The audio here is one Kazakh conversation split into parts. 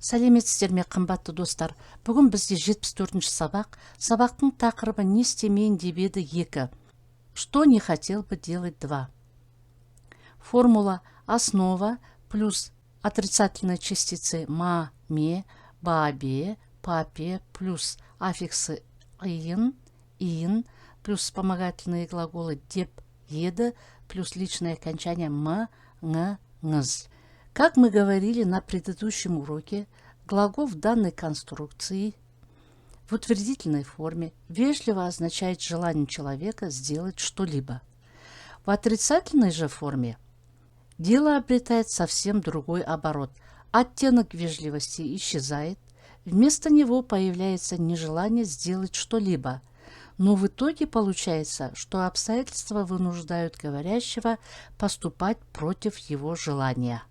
Сәлеметсіздер ме, қымбатты достар. Бүгін бізде 74-ші сабақ. Сабақтың тақырыбы не істемейін деп еді 2. Что не хотел бы делать 2. Формула: основа плюс отрицательные частицы ма, ме, бабе, папе плюс аффиксы ин плюс вспомогательные глаголы деп, еді плюс личное окончание м, ң, ңыз. Как мы говорили на предыдущем уроке, глагол в данной конструкции в утвердительной форме вежливо означает желание человека сделать что-либо. В отрицательной же форме дело обретает совсем другой оборот. Оттенок вежливости исчезает, вместо него появляется нежелание сделать что-либо. Но в итоге получается, что обстоятельства вынуждают говорящего поступать против его желания.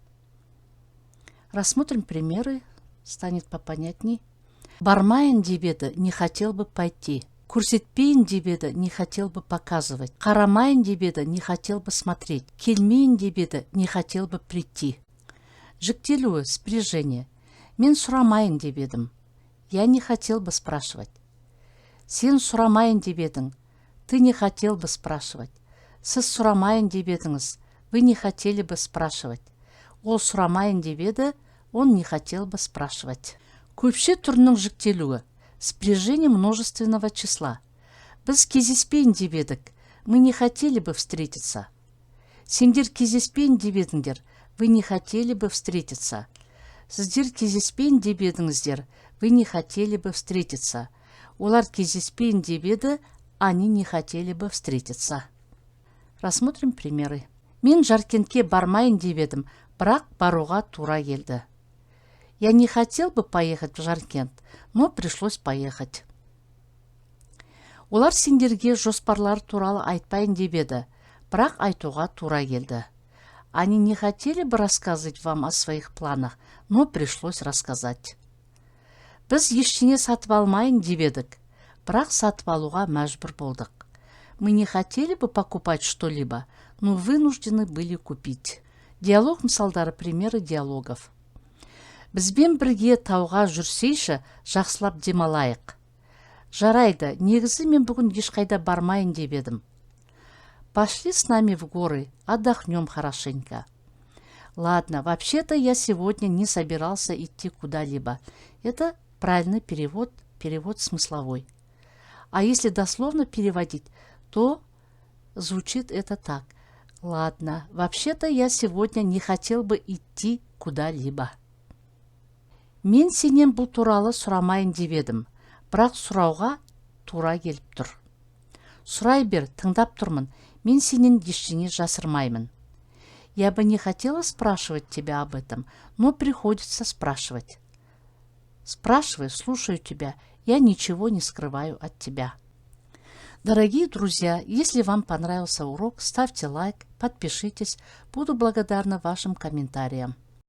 Рассмотрим примеры, станет попонятней. Бармайын деп еді, не хотел бы пойти. Көрсетпейін деп еді, не хотел бы показывать. Қарамайын деп еді, не хотел бы смотреть. Келмейін деп еді, не хотел бы прийти. Жіктелуі, спряжение. Мен сұрамайын деп едім. Я не хотел бы спрашивать. Сен сұрамайын деп едің. Ты не хотел бы спрашивать. Сіз сұрамайын деп едіңіз. Вы не хотели бы спрашивать. Ол сұрамайын деп еді, он не хотел бы спрашивать. Көпше түрінің жіктелуі. Спряжение множественного числа. Біз кездеспейін деп едік. Мы не хотели бы встретиться. Сендер кездеспейін деп едіңдер. Вы не хотели бы встретиться. Сіздер кездеспейін деп едіңіздер. Вы не хотели бы встретиться. Олар кездеспейін деп еді, они не хотели бы встретиться. Рассмотрим примеры. Мен Жаркентке бармайын деп едім, бірақ баруға тура келді. Я не хотел бы поехать в Жаркент, но пришлось поехать. Олар сендерге жоспарлар туралы айтпайын деп еді, бірақ айтуға тура келді. Они не хотели бы рассказывать вам о своих планах, но пришлось рассказать. Біз ештеңе сатып алмайын деп едік, бірақ сатып алуға мәжбүр болдық. Мы не хотели бы покупать что-либо, но вынуждены были купить. Диалог мысалдары, примеры диалогов. Бізбен бірге тауға жүрсейші, жақсылап демалайық. Жарайды, негізі мен бүгін ешқайда бармайын деп едім. Пошли с нами в горы, отдохнем хорошенько. Ладно, вообще-то я сегодня не собирался идти куда-либо. Это правильный перевод смысловой. А если дословно переводить, то звучит это так. Ладно, вообще-то я сегодня не хотел бы идти куда-либо. Мен сенен бұл туралы сұрамайын деп едім, бірақ сұрауға тура келіп тұр. Сұрай бер, тыңдап тұрмын, мен сенен ештеңе жасырмаймын. Я бы не хотела спрашивать тебя об этом, но приходится спрашивать. Спрашивай, слушаю тебя, я ничего не скрываю от тебя. Дорогие друзья, если вам понравился урок, ставьте лайк, подпишитесь, буду благодарна вашим комментариям.